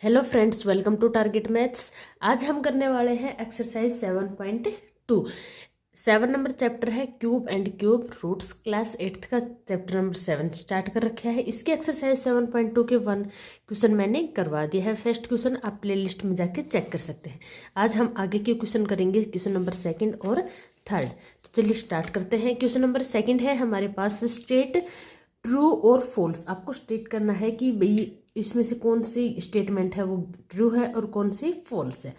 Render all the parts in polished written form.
Hello friends, welcome to target maths. आज हम करने वाले हैं एक्सरसाइज 7.2। 7 नंबर चैप्टर है cube and cube roots. Class 8th का चैप्टर नंबर 7 स्टार्ट कर रखा है। इसके एक्सरसाइज 7.2 के 1 क्वेश्चन मैंने करवा दिया है। फर्स्ट क्वेश्चन आप प्ले लिस्ट में जाके चेक कर सकते हैं। आज हम आगे के क्वेश्चन करेंगे, क्वेश्चन नंबर 2 और 3। तो चलिए स्टार्ट करते हैं। क्वेश्चन नंबर 2 है हमारे पास, स्टेट ट्रू और फॉल्स। आपको स्टेट करना है कि भाई इसमें से कौन सी स्टेटमेंट है वो ट्रू है और कौन सी फॉल्स है।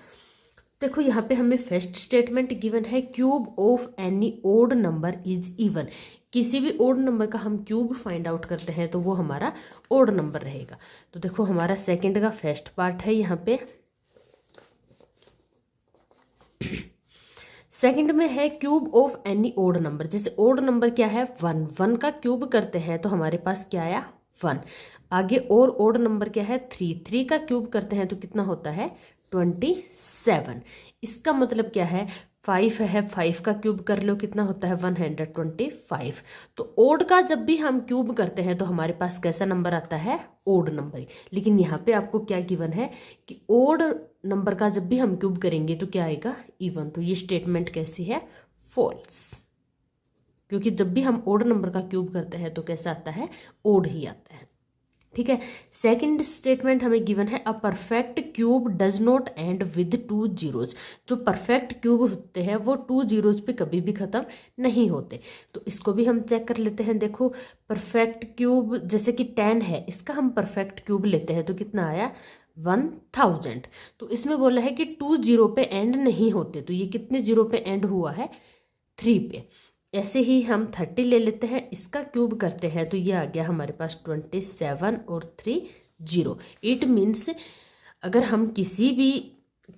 देखो यहाँ पे हमें फर्स्ट स्टेटमेंट गिवन है, cube of any odd number is even. किसी भी ओड नंबर का हम क्यूब फाइंड आउट करते हैं तो वो हमारा ओड नंबर रहेगा। तो देखो हमारा सेकंड का फर्स्ट पार्ट है यहाँ पे। सेकंड में है cube of any odd number. जैसे ओड नंबर क्या है 1, 1 का क्यूब करते हैं तो हमारे पास क्या आया 1। आगे और ओड नंबर क्या है 3, 3 का क्यूब करते हैं तो कितना होता है 27। इसका मतलब क्या है 5 है, 5 का क्यूब कर लो कितना होता है 125। तो ओड का जब भी हम क्यूब करते हैं तो हमारे पास कैसा नंबर आता है ओड नंबर ही। लेकिन यहाँ पे आपको क्या गिवन है कि ओड नंबर का जब भी हम क्यूब करेंगे तो क्या आएगा इवन। तो ये स्टेटमेंट कैसी है फॉल्स, क्योंकि जब भी हम ओड नंबर का क्यूब करते हैं तो कैसा आता है ओड ही आता है। ठीक है। सेकंड स्टेटमेंट हमें गिवन है, a perfect cube does not and with 2 zeros. जो परफेक्ट क्यूब होते हैं वो 2 जीरोज पे कभी भी खत्म नहीं होते। तो इसको भी हम चेक कर लेते हैं। देखो परफेक्ट क्यूब जैसे कि 10 है, इसका हम परफेक्ट क्यूब लेते हैं तो कितना आया 1000। तो इसमें बोला है कि 2 जीरो पे एंड नहीं होते, तो ये कितने जीरो पे एंड हुआ है 3 पे। ऐसे ही हम 30 ले लेते हैं, इसका क्यूब करते हैं तो ये आ गया हमारे पास 27 और 3 0। इट मीन्स अगर हम किसी भी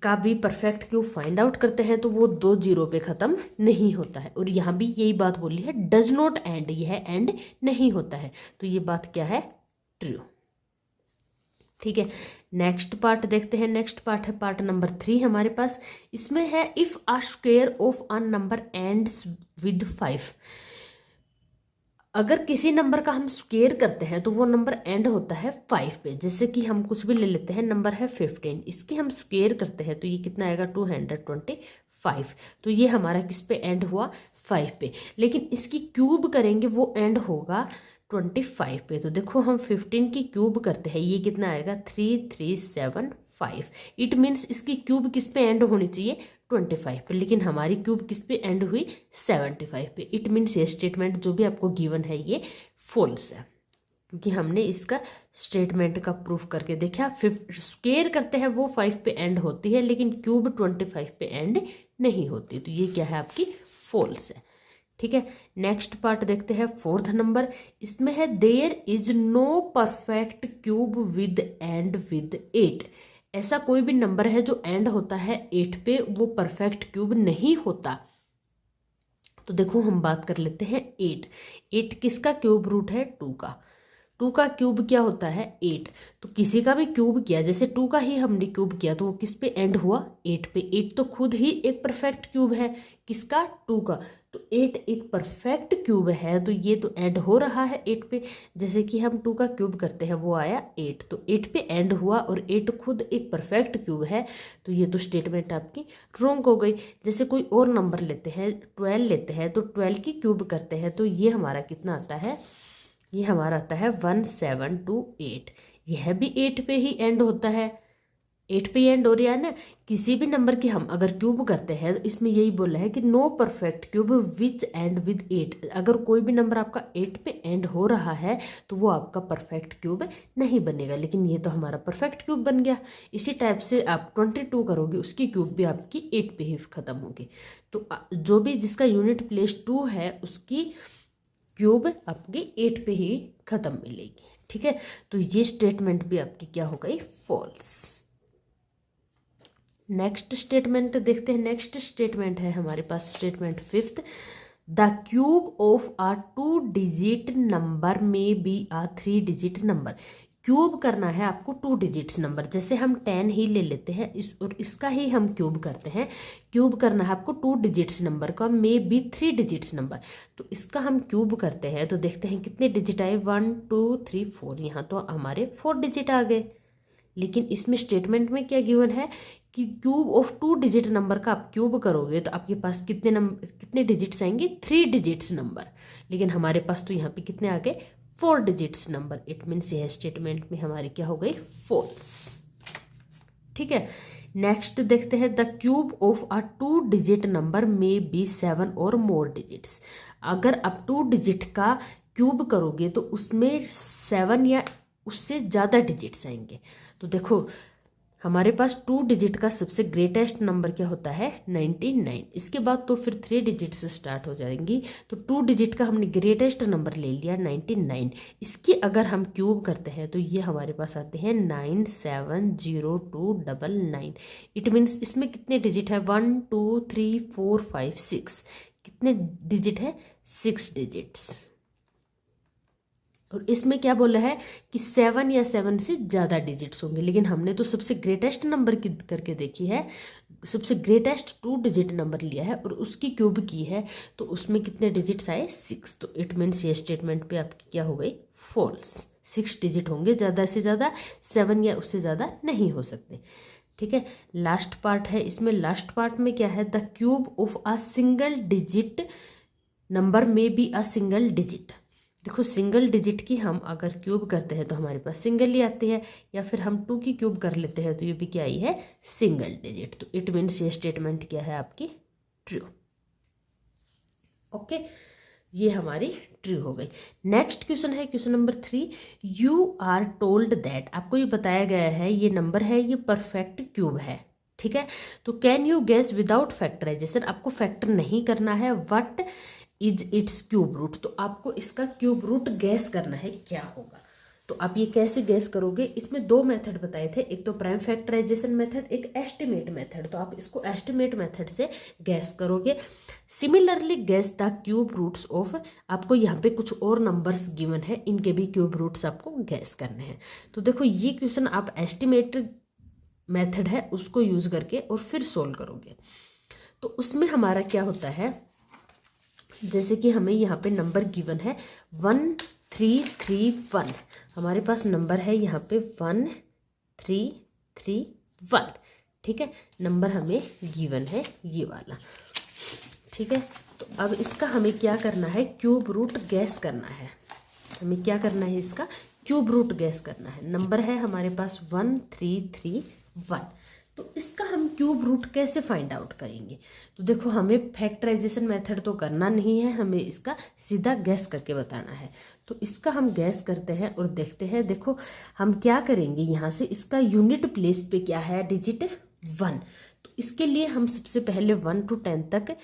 का भी परफेक्ट क्यूब फाइंड आउट करते हैं तो वो 2 जीरो पे ख़त्म नहीं होता है। और यहाँ भी यही बात बोली है, डज नॉट एंड, यह एंड नहीं होता है। तो ये बात क्या है ट्रू। ठीक है। नेक्स्ट पार्ट देखते हैं। नेक्स्ट पार्ट है पार्ट नंबर 3 हमारे पास। इसमें है, if a square of a number ends with 5। अगर किसी नंबर का हम स्क्वायर करते हैं तो वो नंबर एंड होता है 5 पे। जैसे कि हम कुछ भी ले लेते हैं, नंबर है 15, इसके हम स्क्वायर करते हैं तो ये कितना आएगा 225। तो ये हमारा किस पे एंड हुआ 5 पे। लेकिन इसकी क्यूब करेंगे वो एंड होगा 25 पे। तो देखो हम 15 की क्यूब करते हैं, ये कितना आएगा 3375। इट मीन्स इसकी क्यूब किस पे एंड होनी चाहिए 25 पे, लेकिन हमारी क्यूब किस पे एंड हुई 75 पे। इट मीन्स ये स्टेटमेंट जो भी आपको गिवन है ये फॉल्स है, क्योंकि हमने इसका स्टेटमेंट का प्रूफ करके देखा। स्क्वायर करते हैं वो 5 पे एंड होती है, लेकिन क्यूब 25 पे एंड नहीं होती। तो ये क्या है आपकी फॉल्स है। ठीक है। नेक्स्ट पार्ट देखते हैं 4th नंबर। इसमें है, there is no perfect cube with end with 8। ऐसा कोई भी नंबर है जो एंड होता है 8 पे, वो परफेक्ट क्यूब नहीं होता। तो देखो हम बात कर लेते हैं 8 किसका क्यूब रूट है 2 का। 2 का क्यूब क्या होता है 8। तो किसी का भी क्यूब किया, जैसे 2 का ही हमने क्यूब किया तो वो किस पे एंड हुआ 8 पे। 8 तो खुद ही एक परफेक्ट क्यूब है, किसका 2 का। तो 8 एक परफेक्ट क्यूब है, तो ये तो एंड हो रहा है 8 पे। जैसे कि हम 2 का क्यूब करते हैं वो आया 8, तो 8 पे एंड हुआ और 8 खुद एक परफेक्ट क्यूब है। तो ये तो स्टेटमेंट आपकी रॉन्ग हो गई। जैसे कोई और नंबर लेते हैं 12 लेते हैं, तो 12 की क्यूब करते हैं तो ये हमारा कितना आता है, ये हमारा आता है 1728। यह भी 8 पे ही एंड होता है, 8 पे एंड हो रहा है ना। किसी भी नंबर की हम अगर क्यूब करते हैं तो इसमें यही बोला है कि no perfect cube which end with 8। अगर कोई भी नंबर आपका 8 पे एंड हो रहा है तो वो आपका परफेक्ट क्यूब नहीं बनेगा। लेकिन ये तो हमारा परफेक्ट क्यूब बन गया। इसी टाइप से आप 22 करोगे, उसकी क्यूब भी आपकी 8 पे ही खत्म होगी। तो जो भी जिसका यूनिट प्लेस 2 है उसकी क्यूब आपकी 8 पे ही खत्म मिलेगी। ठीक है। तो ये स्टेटमेंट भी आपकी क्या हो गई फॉल्स। नेक्स्ट स्टेटमेंट देखते हैं। नेक्स्ट स्टेटमेंट है हमारे पास statement 5th, the cube of a 2 digit number में be a 3 digit number. Cube करना है आपको 2 डिजिट्स नंबर, जैसे हम 10 ही ले लेते हैं और इसका ही हम क्यूब करते हैं। क्यूब करना है आपको 2 डिजिट्स नंबर का, मे बी 3 डिजिट्स नंबर। तो इसका हम क्यूब करते हैं तो देखते हैं कितने डिजिट आए 1 2 3 4। यहाँ तो हमारे 4 डिजिट आ गए। लेकिन इसमें स्टेटमेंट में क्या गिवन है कि क्यूब ऑफ 2 डिजिट नंबर का आप क्यूब करोगे तो आपके पास कितने डिजिट्स आएंगे, 3 डिजिट्स नंबर। लेकिन हमारे पास तो यहाँ पे कितने आ गए, 4 डिजिट्स नंबर। इट मीन्स यह स्टेटमेंट में हमारी क्या हो गई, फॉल्स। ठीक है, नेक्स्ट देखते हैं, the cube of a 2 digit number में बी 7 और मोर डिजिट्स। अगर आप 2 डिजिट का क्यूब करोगे तो उसमें 7 या उससे ज़्यादा डिजिट्स आएंगे। तो देखो हमारे पास 2 डिजिट का सबसे ग्रेटेस्ट नंबर क्या होता है, 99। इसके बाद तो फिर 3 डिजिट से स्टार्ट हो जाएंगी। तो 2 डिजिट का हमने ग्रेटेस्ट नंबर ले लिया 99। इसकी अगर हम क्यूब करते हैं तो ये हमारे पास आते हैं 970299। इट मीन्स इसमें कितने डिजिट है, 1 2 3 4 5 6। कितने डिजिट है, 6 डिजिट्स। और इसमें क्या बोला है कि 7 या 7 से ज़्यादा डिजिट्स होंगे। लेकिन हमने तो सबसे ग्रेटेस्ट नंबर की करके देखी है, सबसे ग्रेटेस्ट 2 डिजिट नंबर लिया है और उसकी क्यूब की है, तो उसमें कितने डिजिट्स आए, 6। तो इट मीन्स ये स्टेटमेंट पे आपकी क्या हो गई, फॉल्स। 6 डिजिट होंगे, ज़्यादा से ज़्यादा 7 या उससे ज़्यादा नहीं हो सकते। ठीक है, लास्ट पार्ट है इसमें। लास्ट पार्ट में क्या है, the cube of a single digit number में बी अ सिंगल डिजिट। देखो सिंगल डिजिट की हम अगर क्यूब करते हैं तो हमारे पास सिंगल ही आती है, या फिर हम 2 की क्यूब कर लेते हैं तो ये भी क्या आई है, सिंगल डिजिट। तो इट मीन्स ये स्टेटमेंट क्या है आपकी, ट्रू। ओके, ये हमारी ट्रू हो गई। नेक्स्ट क्वेश्चन है question number 3। You are told that, आपको ये बताया गया है ये नंबर है, ये परफेक्ट क्यूब है। ठीक है, तो can you guess without factorization, आपको फैक्टर नहीं करना है, what is its cube root. तो आपको इसका क्यूब रूट गैस करना है क्या होगा। तो आप ये कैसे गैस करोगे, इसमें 2 मेथड बताए थे, एक तो प्राइम फैक्टराइजेशन मेथड, एक एस्टिमेट मेथड। तो आप इसको एस्टिमेट मेथड से गैस करोगे। Similarly guess the cube roots of, आपको यहाँ पे कुछ और नंबर्स गिवन है, इनके भी क्यूब रूट्स आपको गैस करने हैं। तो देखो ये क्वेश्चन आप एस्टिमेट मेथड है उसको यूज करके और फिर सोल्व करोगे। तो उसमें हमारा क्या होता है, जैसे कि हमें यहाँ पे नंबर गिवन है 1331, हमारे पास नंबर है यहाँ पे 1331। ठीक है, नंबर हमें गिवन है ये वाला। ठीक है, तो अब इसका हमें क्या करना है, क्यूब रूट गैस करना है। हमें क्या करना है, इसका क्यूब रूट गैस करना है। नंबर है हमारे पास 1331, तो इसका हम क्यूब रूट कैसे फाइंड आउट करेंगे। तो देखो हमें फैक्टराइजेशन मेथड तो करना नहीं है, हमें इसका सीधा गैस करके बताना है। तो इसका हम गैस करते हैं और देखते हैं। देखो हम क्या करेंगे, यहाँ से इसका यूनिट प्लेस पे क्या है, डिजिट 1। तो इसके लिए हम सबसे पहले 1 to 10 तक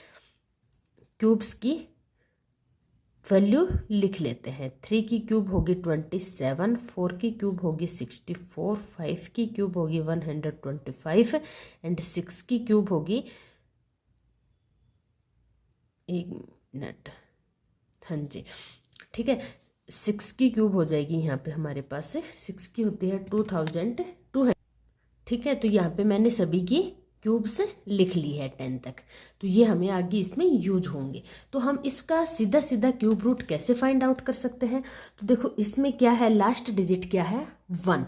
क्यूब्स की वैल्यू लिख लेते हैं। 3 की क्यूब होगी 27, 4 की क्यूब होगी 64, 5 की क्यूब होगी 125 एंड 6 की क्यूब होगी, एक मिनट, हाँ जी ठीक है, 6 की क्यूब हो जाएगी यहाँ पे हमारे पास से 6 की होती है 2200। ठीक है, तो यहाँ पे मैंने सभी की क्यूब्स लिख ली है 10 तक। तो ये हमें आगे इसमें यूज होंगे। तो हम इसका सीधा सीधा क्यूब रूट कैसे फाइंड आउट कर सकते हैं। तो देखो इसमें क्या है, लास्ट डिजिट क्या है, 1।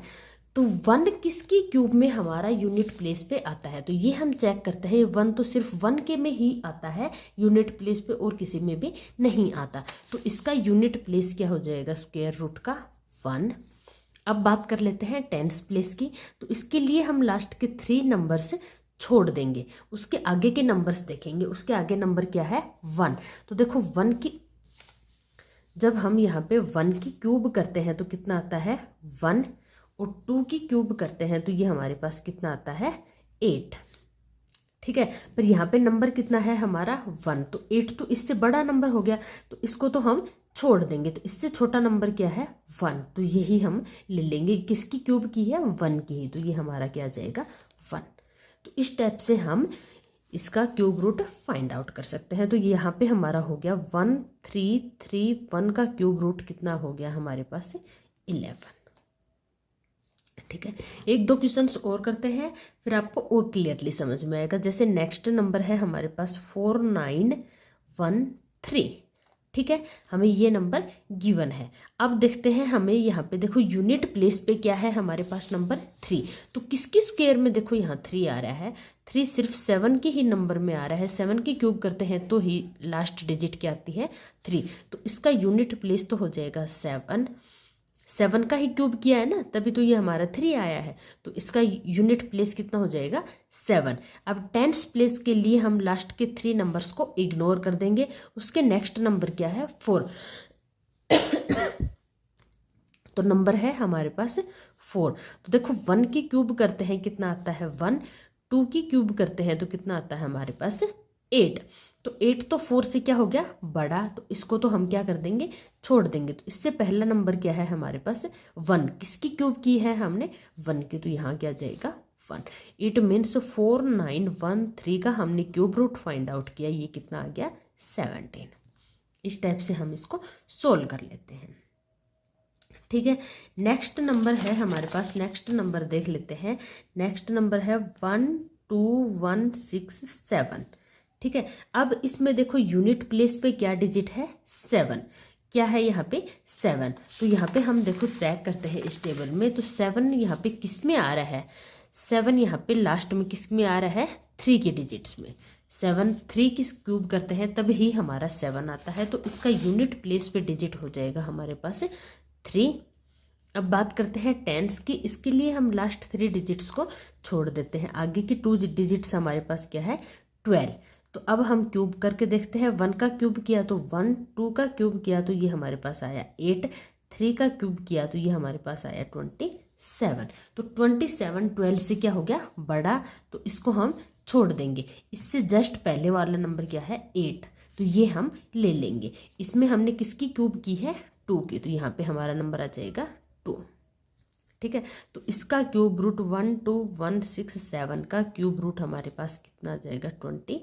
तो 1 किसकी क्यूब में हमारा यूनिट प्लेस पे आता है, तो ये हम चेक करते हैं। 1 तो सिर्फ 1 के में ही आता है यूनिट प्लेस पे, और किसी में भी नहीं आता। तो इसका यूनिट प्लेस क्या हो जाएगा, स्क्वायर रूट का 1। अब बात कर लेते हैं टेंस प्लेस की। तो इसके लिए हम लास्ट के 3 नंबर्स छोड़ देंगे, उसके आगे के नंबर्स देखेंगे। उसके आगे नंबर क्या है, 1। तो देखो 1 की, जब हम यहाँ पे 1 की क्यूब करते हैं तो कितना आता है, 1, और 2 की क्यूब करते हैं तो ये हमारे पास कितना आता है, 8। ठीक है, पर यहाँ पे नंबर कितना है हमारा, 1। तो 8 तो इससे बड़ा नंबर हो गया, तो इसको तो हम छोड़ देंगे। तो इससे छोटा नंबर क्या है, 1। तो यही हम ले लेंगे, किसकी क्यूब की है, 1 की ही। तो ये हमारा क्या आ जाएगा, 1। तो इस टाइप से हम इसका क्यूब रूट फाइंड आउट कर सकते हैं। तो यहाँ पे हमारा हो गया 1331 का क्यूब रूट कितना हो गया हमारे पास से, 11। ठीक है, 1-2 क्वेश्चंस और करते हैं, फिर आपको और क्लियरली समझ में आएगा। जैसे नेक्स्ट नंबर है हमारे पास 4913। ठीक है, हमें ये नंबर गिवन है। अब देखते हैं हमें यहाँ पे देखो यूनिट प्लेस पे क्या है हमारे पास नंबर 3। तो किसकी स्क्वायर में देखो यहाँ 3 आ रहा है, 3 सिर्फ 7 के ही नंबर में आ रहा है। 7 की क्यूब करते हैं तो ही लास्ट डिजिट क्या आती है 3। तो इसका यूनिट प्लेस तो हो जाएगा 7, 7 का ही क्यूब किया है ना, तभी तो ये हमारा 3 आया है। तो इसका यूनिट प्लेस कितना हो जाएगा 7। अब टेंस प्लेस के लिए हम लास्ट के 3 नंबर्स को इग्नोर कर देंगे। उसके नेक्स्ट नंबर क्या है 4। तो नंबर है हमारे पास 4। तो देखो 1 की क्यूब करते हैं कितना आता है 1, 2 की क्यूब करते हैं तो कितना आता है हमारे पास 8। तो 8 तो 4 से क्या हो गया बड़ा, तो इसको तो हम क्या कर देंगे छोड़ देंगे। तो इससे पहला नंबर क्या है हमारे पास 1, किसकी क्यूब की है हमने 1 की, तो यहाँ क्या जाएगा 1। इट मीन्स 4913 का हमने क्यूब रूट फाइंड आउट किया, ये कितना आ गया 17। इस टाइप से हम इसको सोल्व कर लेते हैं। ठीक है, नेक्स्ट नंबर है हमारे पास, नेक्स्ट नंबर देख लेते हैं। नेक्स्ट नंबर है 12167। ठीक है, अब इसमें देखो यूनिट प्लेस पे क्या डिजिट है 7, क्या है यहाँ पे 7। तो यहाँ पे हम देखो चेक करते हैं इस टेबल में, तो 7 यहाँ पे किस में आ रहा है 7 यहाँ पे लास्ट में किस में आ रहा है 3 के डिजिट्स में। 7 3 की क्यूब करते हैं तब ही हमारा 7 आता है। तो इसका यूनिट प्लेस पे डिजिट हो जाएगा हमारे पास 3। अब बात करते हैं टेंस की, इसके लिए हम लास्ट 3 डिजिट्स को छोड़ देते हैं। आगे की 2 डिजिट्स हमारे पास क्या है 12। तो अब हम क्यूब करके देखते हैं। 1 का क्यूब किया तो 1, 2 का क्यूब किया तो ये हमारे पास आया 8, 3 का क्यूब किया तो ये हमारे पास आया 27। तो 27 12 से क्या हो गया बड़ा, तो इसको हम छोड़ देंगे। इससे जस्ट पहले वाला नंबर क्या है 8, तो ये हम ले लेंगे। इसमें हमने किसकी क्यूब की है 2 की, तो यहाँ पे हमारा नंबर आ जाएगा 2। ठीक है, तो इसका क्यूब रूट 12167 का क्यूब रूट हमारे पास कितना आ जाएगा 23।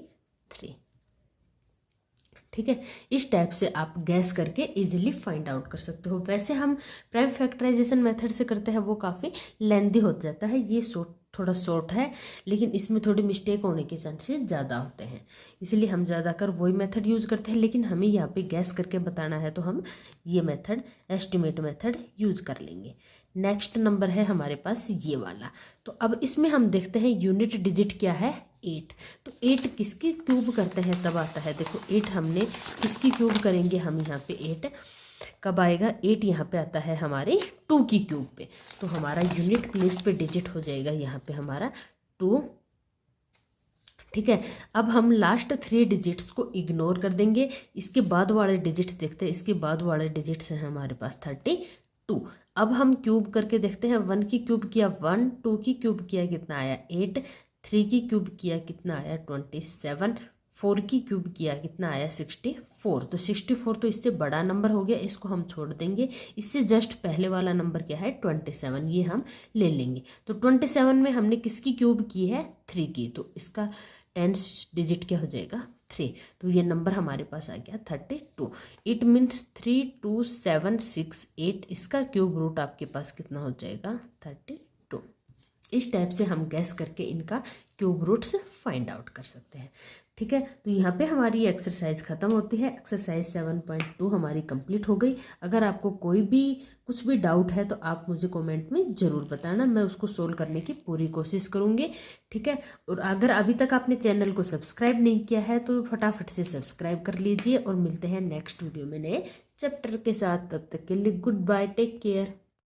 ठीक है, इस टाइप से आप गैस करके इजीली फाइंड आउट कर सकते हो। वैसे हम प्राइम फैक्टराइजेशन मेथड से करते हैं वो काफ़ी लेंदी हो जाता है, ये थोड़ा शॉर्ट है, लेकिन इसमें थोड़ी मिस्टेक होने के चांसेस ज़्यादा होते हैं, इसलिए हम ज़्यादातर वही मेथड यूज़ करते हैं। लेकिन हमें यहाँ पे गैस करके बताना है तो हम ये मेथड एस्टिमेट मेथड यूज़ कर लेंगे। नेक्स्ट नंबर है हमारे पास ये वाला। तो अब इसमें हम देखते हैं यूनिट डिजिट क्या है 8। तो 8 किसकी क्यूब करते हैं तब आता है, देखो 8 हमने किसकी क्यूब करेंगे हम यहाँ पे 8 कब आएगा 8 यहाँ पे आता है हमारे 2 की क्यूब पे। तो हमारा यूनिट प्लेस पे डिजिट हो जाएगा यहाँ पे हमारा 2। ठीक है, अब हम लास्ट 3 डिजिट्स को इग्नोर कर देंगे। इसके बाद वाले डिजिट्स देखते हैं। इसके बाद वाले डिजिट्स हैं हमारे पास 32। अब हम क्यूब करके देखते हैं। 1 की क्यूब किया 1, 2 की क्यूब किया कितना आया 8, 3 की क्यूब किया कितना आया 27, 4 की क्यूब किया कितना आया 64। तो 64 तो इससे बड़ा नंबर हो गया, इसको हम छोड़ देंगे। इससे जस्ट पहले वाला नंबर क्या है 27, ये हम ले लेंगे। तो 27 में हमने किसकी क्यूब की है 3 की, तो इसका 10 डिजिट क्या हो जाएगा 3। तो ये नंबर हमारे पास आ गया 32। इट मीन्स 32768, इसका क्यूब रूट आपके पास कितना हो जाएगा 32। इस टाइप से हम गैस करके इनका क्यूब रूट्स फाइंड आउट कर सकते हैं। ठीक है, तो यहाँ पे हमारी एक्सरसाइज खत्म होती है। एक्सरसाइज 7.2 हमारी कंप्लीट हो गई। अगर आपको कोई भी कुछ भी डाउट है तो आप मुझे कमेंट में ज़रूर बताना, मैं उसको सोल्व करने की पूरी कोशिश करूँगी। ठीक है, और अगर अभी तक आपने चैनल को सब्सक्राइब नहीं किया है तो फटाफट से सब्सक्राइब कर लीजिए। और मिलते हैं नेक्स्ट वीडियो में नए चैप्टर के साथ। तब तक के लिए गुड बाय, टेक केयर।